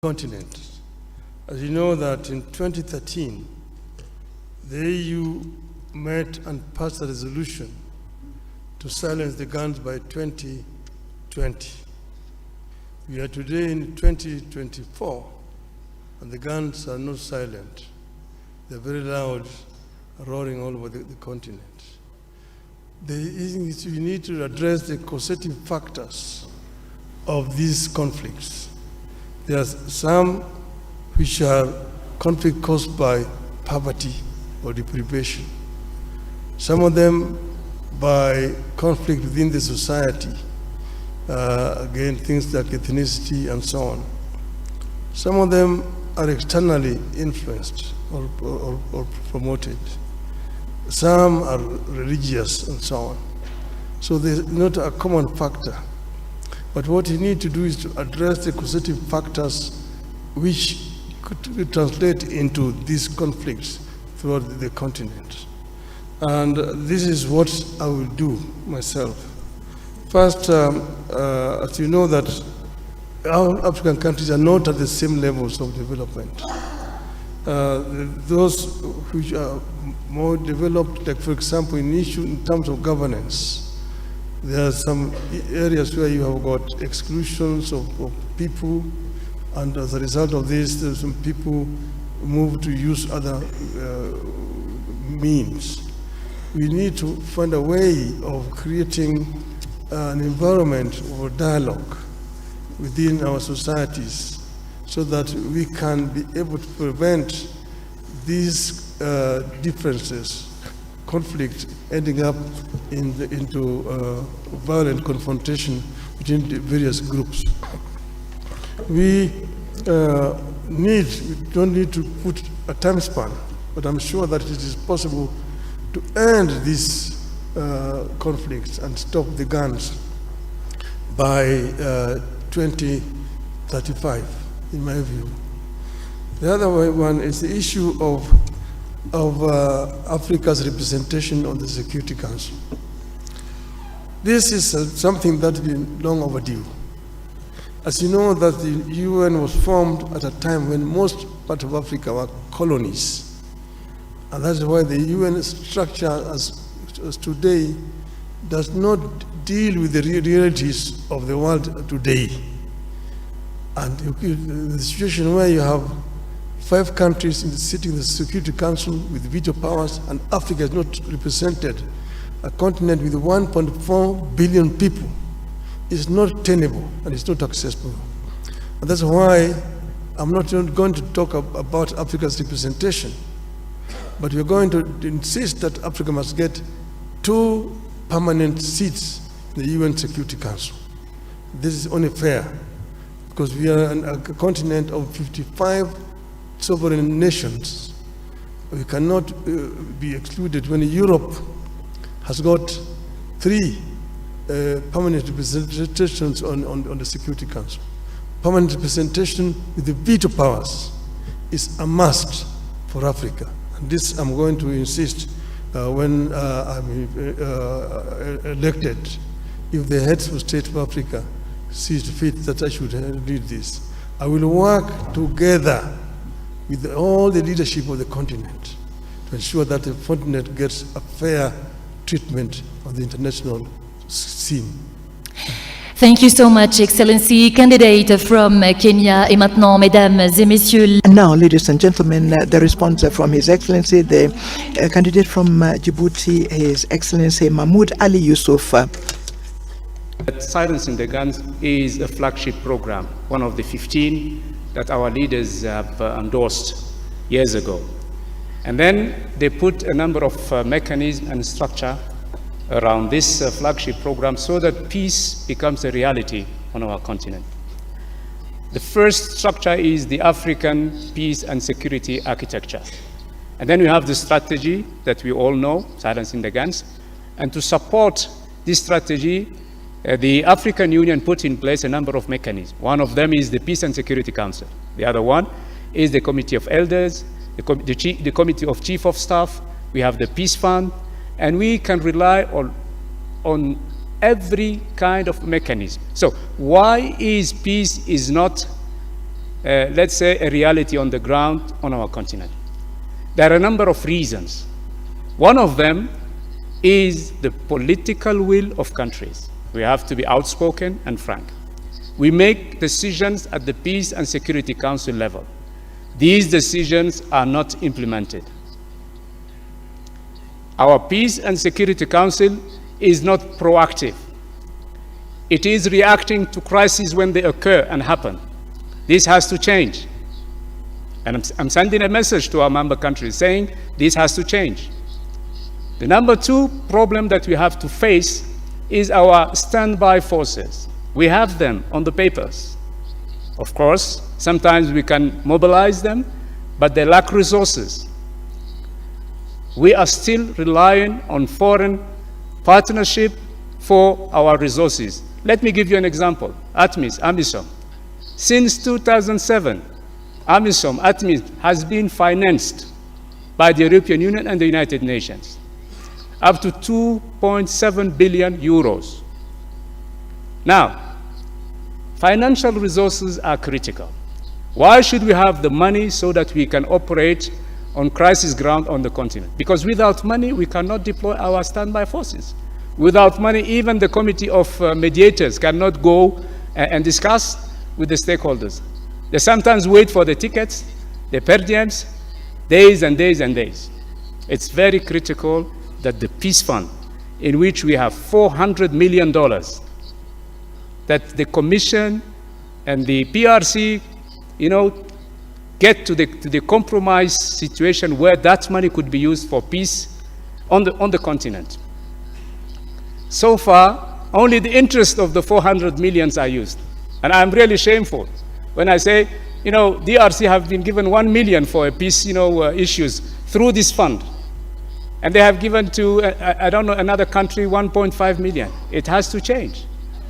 continent. As you know that in 2013, the AU met and passed a resolution to silence the guns by 2020. We are today in 2024, and the guns are not silent. They're very loud, roaring all over the continent. We need to address the causative factors of these conflicts. There are some which are conflict caused by poverty or deprivation. Some of them by conflict within the society, again, things like ethnicity and so on. Some of them are externally influenced or promoted. Some are religious and so on. So there's not a common factor. But what you need to do is to address the causative factors which could translate into these conflicts throughout the continent. And this is what I will do myself. First, as you know that our African countries are not at the same levels of development. Those which are more developed, like for example, in terms of governance, there are some areas where you have got exclusions of people, and as a result of this, some people move to use other means. We need to find a way of creating an environment for dialogue within our societies so that we can be able to prevent these differences, conflict ending up into violent confrontation between the various groups. We don't need to put a time span, but I'm sure that it is possible to end these conflicts and stop the guns by 2035, in my view. The other one is the issue of Africa's representation on the Security Council. This is something that has been long overdue. As you know, that the UN was formed at a time when most parts of Africa were colonies. And that's why the UN structure as today does not deal with the realities of the world today. And the situation where you have 5 countries sitting in the Security Council with veto powers, and Africa is not represented, a continent with 1.4 billion people, is not tenable and it's not accessible. And that's why I'm not going to talk about Africa's representation, but we're going to insist that Africa must get 2 permanent seats in the UN Security Council. This is only fair, because we are a continent of 55 sovereign nations. We cannot be excluded when Europe has got 3 permanent representations on the Security Council. Permanent representation with the veto powers is a must for Africa. And this I'm going to insist when I'm elected. If the heads of state of Africa sees fit that I should lead this, I will work together with all the leadership of the continent to ensure that the continent gets a fair treatment on the international scene. Thank you so much, Excellency. Candidate from Kenya. Et maintenant, mesdames et messieurs. And now, ladies and gentlemen, the response from His Excellency, the candidate from Djibouti, His Excellency Mahmoud Ali Yusuf. Silencing the Guns is a flagship program, one of the 15 that our leaders have endorsed years ago. And then they put a number of mechanisms and structure around this flagship program so that peace becomes a reality on our continent. The first structure is the African Peace and Security Architecture. And then we have the strategy that we all know, Silencing the Guns. And to support this strategy, the African Union put in place a number of mechanisms. One of them is the Peace and Security Council. The other one is the Committee of Elders, the Committee of Chief of Staff. We have the Peace Fund, and we can rely on every kind of mechanism. So why is peace is not let's say, a reality on the ground on our continent? There are a number of reasons. One of them is the political will of countries. We have to be outspoken and frank. We make decisions at the Peace and Security Council level. These decisions are not implemented. Our Peace and Security Council is not proactive. It is reacting to crises when they occur and happen. This has to change. And I'm sending a message to our member countries saying this has to change. The number two problem that we have to face is our standby forces. We have them on the papers. Of course, sometimes we can mobilize them, but they lack resources. We are still relying on foreign partnership for our resources. Let me give you an example. AMISOM. Since 2007, ATMIS has been financed by the European Union and the United Nations, up to 2.7 billion euros. Now, financial resources are critical. Why should we have the money so that we can operate on crisis ground on the continent? Because without money, we cannot deploy our standby forces. Without money, even the committee of mediators cannot go and discuss with the stakeholders. They sometimes wait for the tickets, the per diems, days and days and days. It's very critical that the Peace Fund, in which we have $400 million, that the Commission and the PRC, get to the compromise situation where that money could be used for peace on the continent. So far, only the interest of the 400 millions are used. And I'm really shameful when I say, DRC have been given 1 million for peace, issues through this fund. And they have given to, another country 1.5 million. It has to change.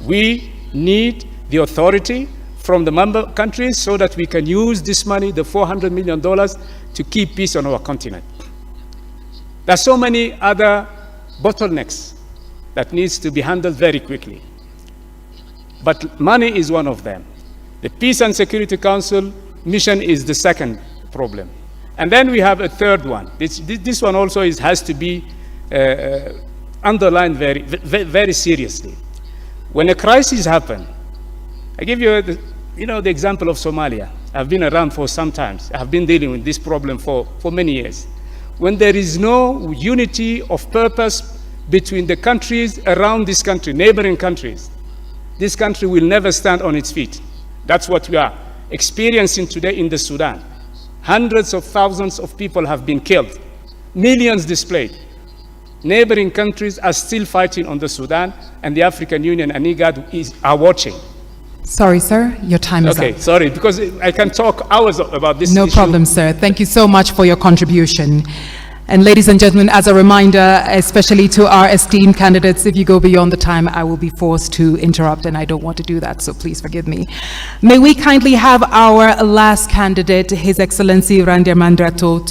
We need the authority from the member countries so that we can use this money, the $400 million, to keep peace on our continent. There are so many other bottlenecks that needs to be handled very quickly. But money is one of them. The Peace and Security Council mission is the second problem. And then we have a third one. This one also has to be underlined very, very seriously. When a crisis happens, I give you the example of Somalia. I've been around for some time. I've been dealing with this problem for many years. When there is no unity of purpose between the countries around this country, neighboring countries, this country will never stand on its feet. That's what we are experiencing today in the Sudan. Hundreds of thousands of people have been killed, millions displaced. Neighboring countries are still fighting on the Sudan, and the African Union and IGAD are watching. Sorry, sir, your time is up. Okay, sorry, because I can talk hours about this issue. No problem, sir. Thank you so much for your contribution. And ladies and gentlemen, as a reminder, especially to our esteemed candidates, if you go beyond the time, I will be forced to interrupt, and I don't want to do that, so please forgive me. May we kindly have our last candidate, His Excellency Randir Mandrato,